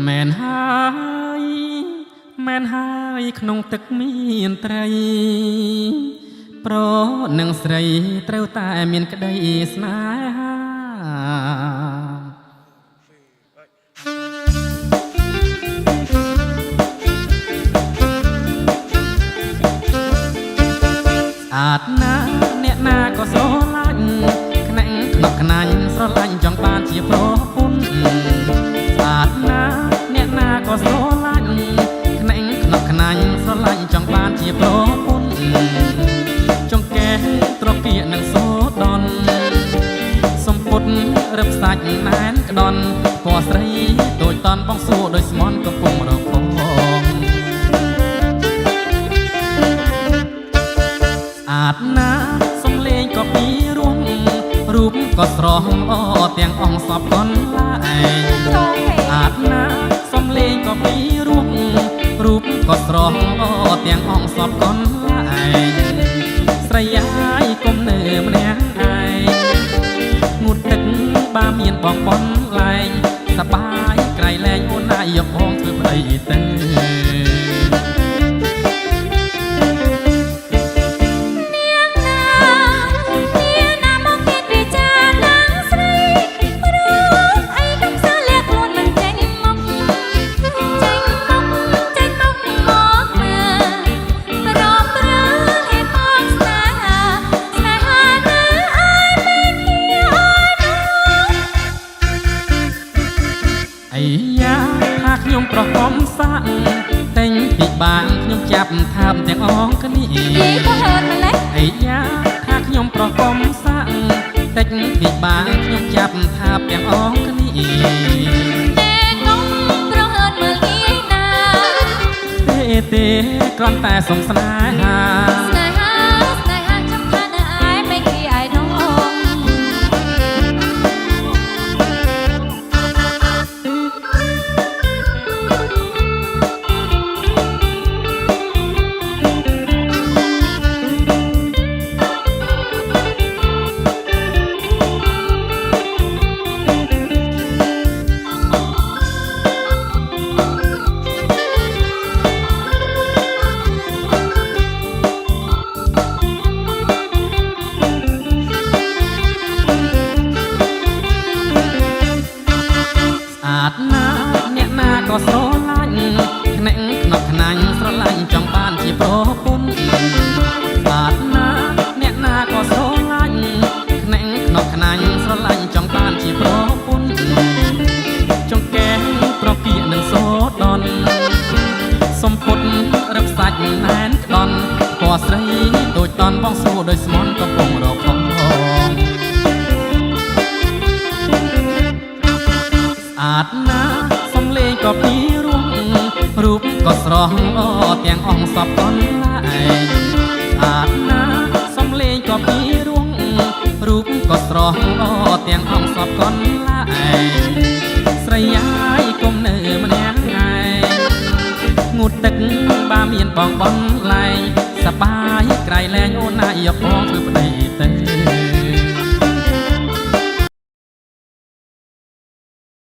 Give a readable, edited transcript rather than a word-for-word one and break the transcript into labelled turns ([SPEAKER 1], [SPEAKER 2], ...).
[SPEAKER 1] មែនហើយមែនហើយក្នុងទឹកមានត្រីប្រនឹងស្រីត្រូវតែមានក្តីស្នេហាស្អាតណាស់អ្នកណាក៏ស្រឡាញ់ខ្នាក់ខ្នក់ខ្នាញ់ស្រឡាញ់ចង់បានជាប្រពន្ធស្អាតណាស់អ្នកណាក៏ស្រឡាញ់ខ្នាក់ខ្នក់ខ្នាញ់ស្រឡាញ់ចង់បានជាប្រពន្ធចង្កេះត្រកៀកនឹងសូដនសំពុតរឹបសាច់ណែនក្ដន់ពណ៌ស្រីដូចតន់បងសួរដោយស្មន់កំពុងរកផងស្អាតណាស់សំលេងក៏ពីរោះរូបក៏ស្រស់ល្អទាំងអង្គសពកនឡាយស្អាតណាស់សំលេងក៏ពីរោះរូបក៏ស្រស់ល្អទាំងអង្គសពកនឡាយស្រីអាយកុំនៅម្នាក់ឯងងូតទឹកបាមានបងបនលែងសបាយក្រៃលែងអូនណាយយកបងធ្វើប្តីទៅខ្ញុំប្រកបសាក់តែងពីបាងខ្ញុំចាប់ថាបទាំងអងគ្នាក៏ហឺតម្លេះអីយ៉ាថាខ្ញុំប្រកបសាក់តែងពីបាងខ្ញុំចាប់ថាបទាំងអងគ្នាតែងងប្រហឺតមើលងាយណាទេគ្រាន់តែសុំស្នេហាចាំថានៅឯមិនគេឯណងអ្នកណាក៏ស្រឡាញ់ខ្នាក់ខ្នក់ខ្នាញ់ស្រឡាញ់ចង់បានជាប្រពន្ធស្អាតណាស់អ្នកណាក៏ស្រឡាញ់ខ្នាក់ខ្នក់ខ្នាញ់ស្រឡាញ់ចង់បានជាប្រពន្ធចង្កេះត្រកៀកនឹងសូដនសំពុតរឹបសាច់ណែនក្ដន់ពណ៌ស្រីដូចតន់បងសួរដោយស្មន់កំពុងរកផងស្អាតណាស់សំលេងក៏ពីរោះរូបក៏ស្រស់ល្អទាំងអង្គសពកនឡាយស្អាតណាស់សំលេងក៏ពីរោះរូបក៏ស្រស់ល្អទាំងអង្គសពកនឡាយស្រីអាយកុំនៅម្នាក់ឯងងូតទឹកបាមានបងបនលែងសបាយក្រៃលែងអូនណាយកបងធ្វើប្តីទៅ